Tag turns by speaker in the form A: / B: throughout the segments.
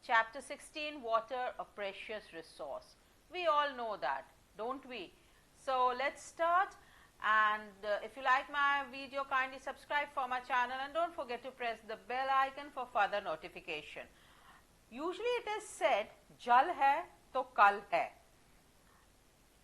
A: Chapter 16, water, a precious resource. We all know that, don't we? So let's start, and if you like my video, kindly subscribe for my channel and don't forget to press the bell icon for further notification. Usually it is said, jal hai to kal hai.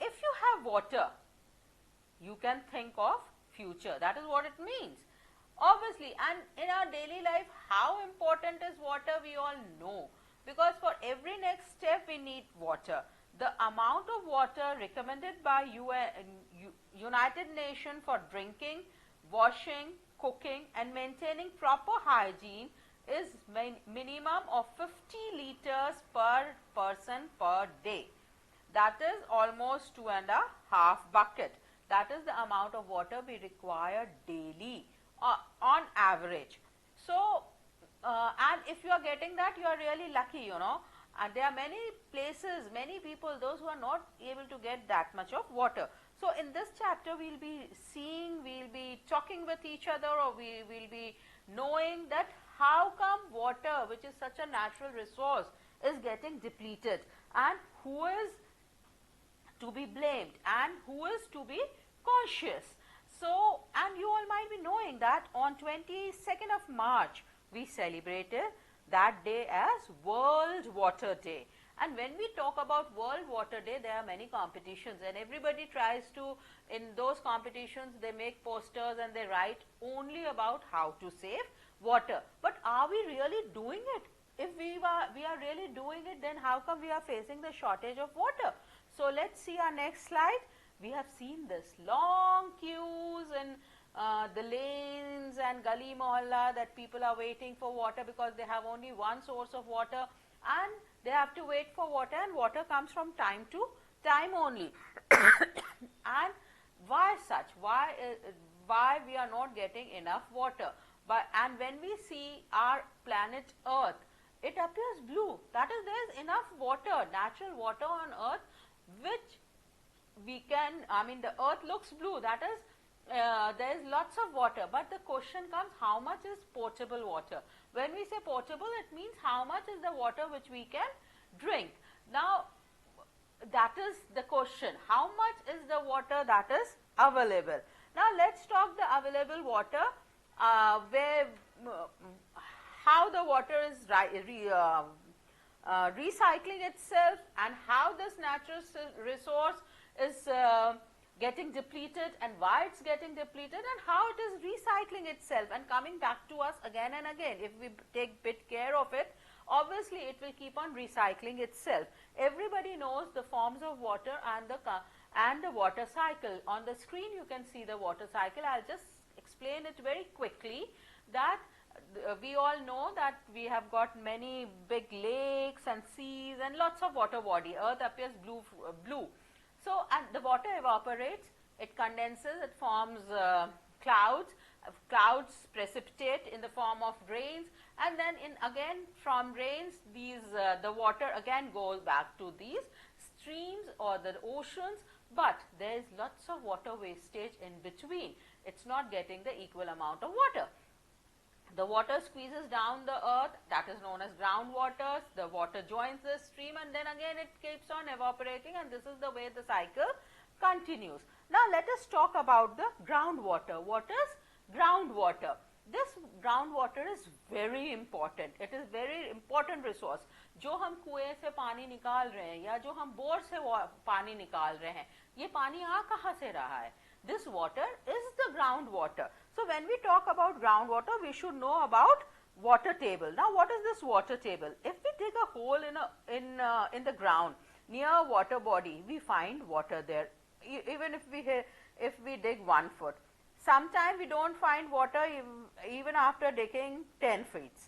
A: If you have water, you can think of future. That is what it means. Obviously, and in our daily life, how important is water, we all know, because for every next step we need water. The amount of water recommended by United Nations for drinking, washing, cooking and maintaining proper hygiene is minimum of 50 liters per person per day. That is almost 2.5 bucket. That is the amount of water we require daily on average. So, and if you are getting that, you are really lucky, you know. And there are many places, many people, those who are not able to get that much of water. So, in this chapter, we will be seeing, we will be talking with each other, or we will be knowing that how come water, which is such a natural resource, is getting depleted, and who is to be blamed and who is to be conscious. So, and you all might be knowing that on 22nd of March, we celebrated that day as World Water Day. And when we talk about World Water Day, there are many competitions, and everybody tries to, in those competitions, they make posters and they write only about how to save water. But are we really doing it? If we are really doing it, then how come we are facing the shortage of water? So, let's see our next slide. We have seen this long queues in the lanes and gully mohalla, that people are waiting for water because they have only one source of water and they have to wait for water, and water comes from time to time only. And why such? Why we are not getting enough water? And when we see our planet Earth, it appears blue. That is, there is enough water, natural water on Earth, which we can, I mean, the earth looks blue, that is, there is lots of water, but the question comes, how much is potable water? When we say potable, it means how much is the water which we can drink. Now, that is the question, how much is the water that is available? Now, let's talk the available water, where how the water is recycling itself, and how this natural resource is getting depleted, and why it's getting depleted, and how it is recycling itself and coming back to us again and again. If we take bit care of it, obviously it will keep on recycling itself. Everybody knows the forms of water and the water cycle. On the screen you can see the water cycle. I'll just explain it very quickly, that we all know that we have got many big lakes and seas and lots of water body. Earth appears blue. So, and the water evaporates, it condenses, it forms clouds. Clouds precipitate in the form of rains, and then again from rains, these the water again goes back to these streams or the oceans. But there is lots of water wastage in between. It's not getting the equal amount of water. The water squeezes down the earth, that is known as groundwater. The water joins the stream, and then again it keeps on evaporating, and this is the way the cycle continues. Now, let us talk about the groundwater. What is groundwater? This groundwater is very important. It is very important resource. जो हम कुएं से पानी निकाल रहे हैं या जो हम बोर से पानी निकाल रहे हैं, ये पानी आ कहाँ से रहा है? This water is the groundwater. So, when we talk about groundwater, we should know about water table. Now, what is this water table? If we dig a hole in the ground near a water body, we find water there. Even if we dig 1 foot, sometimes we don't find water even after digging 10 feet.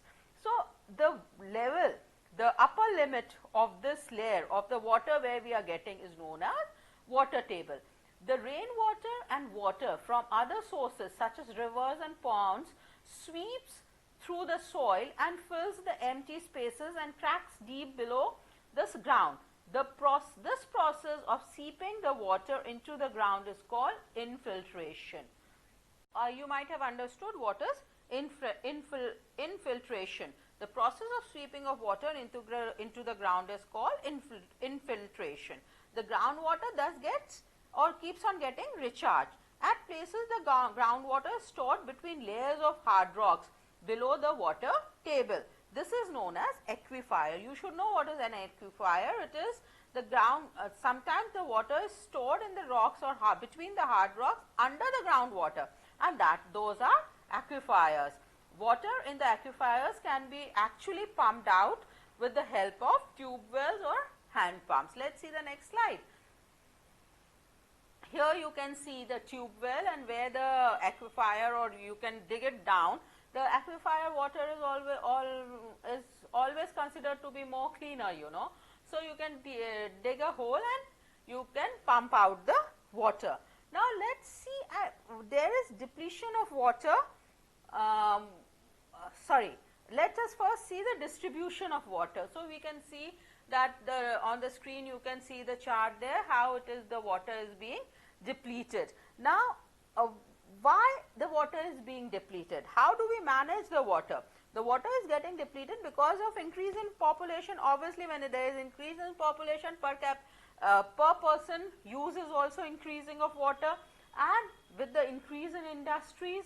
A: So, the level, the upper limit of this layer of the water where we are getting is known as water table. The rainwater and water from other sources such as rivers and ponds sweeps through the soil and fills the empty spaces and cracks deep below this ground. This process of seeping the water into the ground is called infiltration. You might have understood what is infiltration. The process of sweeping of water into the ground is called infiltration. The groundwater thus gets or keeps on getting recharged. At places, the groundwater is stored between layers of hard rocks below the water table. This is known as aquifer. You should know what is an aquifer. It is the ground, sometimes the water is stored in the rocks or between the hard rocks under the groundwater, and those are aquifers. Water in the aquifers can be actually pumped out with the help of tube wells or hand pumps. Let us see the next slide. Here you can see the tube well and where the aquifer, or you can dig it down. The aquifer water is always considered to be more cleaner, you know. So, you can dig a hole and you can pump out the water. Now, let us see, there is depletion of water. Let us first see the distribution of water. So, we can see that on the screen you can see the chart there, how it is the water is being depleted. Now, why the water is being depleted? How do we manage the water? The water is getting depleted because of increase in population. Obviously, when there is increase in population, per person use is also increasing of water, and with the increase in industries,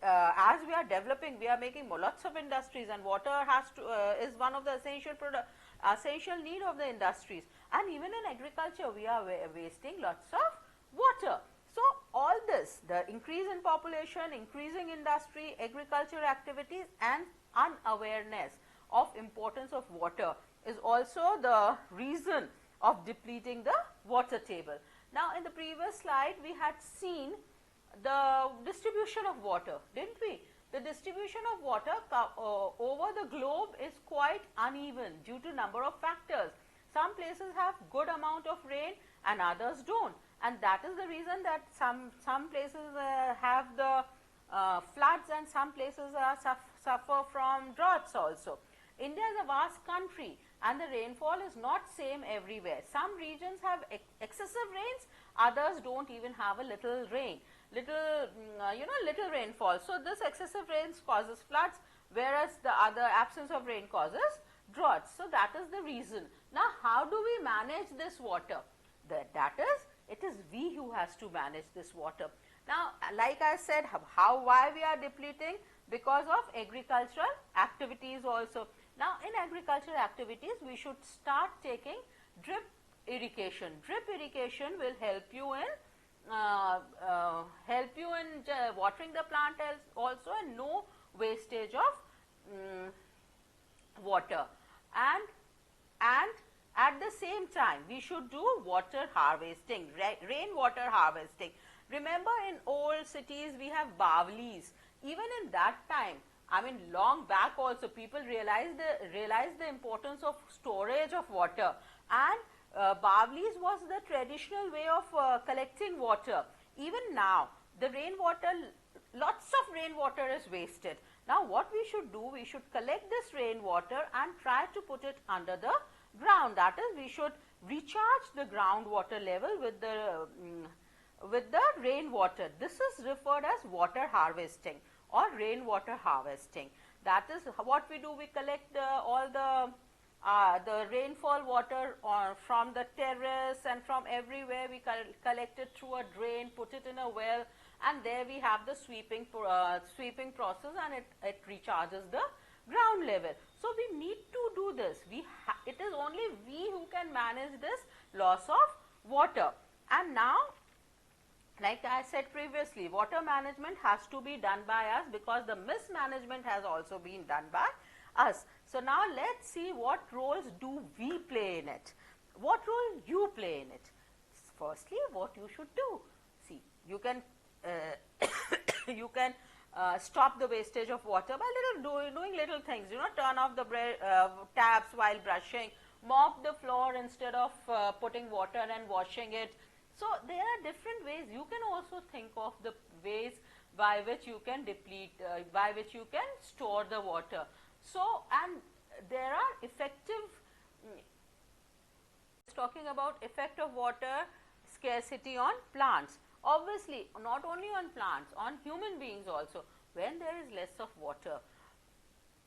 A: as we are developing, we are making lots of industries, and water is one of the essential need of the industries. And even in agriculture, we are wasting lots of water. So, all this, the increase in population, increasing industry, agriculture activities, and unawareness of importance of water is also the reason of depleting the water table. Now, in the previous slide, we had seen the distribution of water, didn't we? The distribution of water over the globe is quite uneven due to number of factors. Some places have good amount of rain and others don't, and that is the reason that some places have the floods, and some places suffer from droughts also. India is a vast country and the rainfall is not same everywhere. Some regions have excessive rains, others don't even have a little rain, little rainfall. So, this excessive rains causes floods, whereas the other absence of rain causes droughts. So, that is the reason. Now, how do we manage this water? It is we who has to manage this water. Now, like I said, why we are depleting? Because of agricultural activities also. Now, in agricultural activities, we should start taking drip irrigation. Drip irrigation will help you in watering the plant also, and no wastage of water. And at the same time, we should do water harvesting, rainwater harvesting. Remember, in old cities we have Bawlis. Even in that time, I mean long back also, people realized the importance of storage of water, and Bawlis was the traditional way of collecting water. Even now, the rainwater, lots of rainwater is wasted. Now, what we should do, we should collect this rainwater and try to put it under the ground. That is, we should recharge the groundwater level with the rainwater. This is referred as water harvesting or rainwater harvesting. That is what we do. We collect all the rainfall water from the terrace and from everywhere. We collect it through a drain, put it in a well, and there we have the sweeping process, and it recharges the ground level. So, we need to do this. It is only we who can manage this loss of water. And now, like I said previously, water management has to be done by us, because the mismanagement has also been done by us. So, now let us see what roles do we play in it. What role you play in it? Firstly, what you should do. See, you can stop the wastage of water by doing little things, turn off the taps while brushing, mop the floor instead of putting water and washing it. So, there are different ways. You can also think of the ways by which you can deplete, by which you can store the water. So, and there are effective, talking about effect of water scarcity on plants. Obviously, not only on plants, on human beings also. When there is less of water,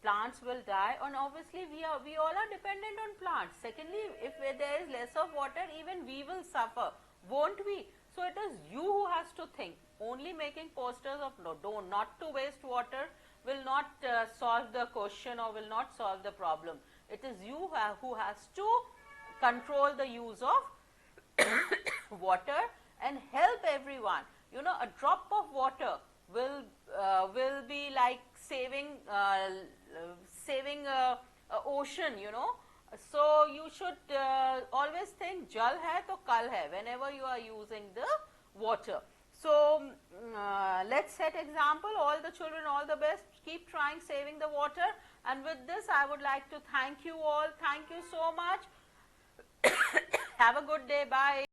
A: plants will die, and obviously we all are dependent on plants. Secondly, if there is less of water, even we will suffer, won't we? So it is you who has to think. Only making posters of not to waste water will not solve the question or will not solve the problem. It is you who has to control the use of water and help everyone. You know, a drop of water will be like saving ocean, you know. So you should always think jal hai to kal hai whenever you are using the water. So let's set example. All the children, all the best. Keep trying saving the water. And with this, I would like to thank you all. Thank you so much. Have a good day. Bye.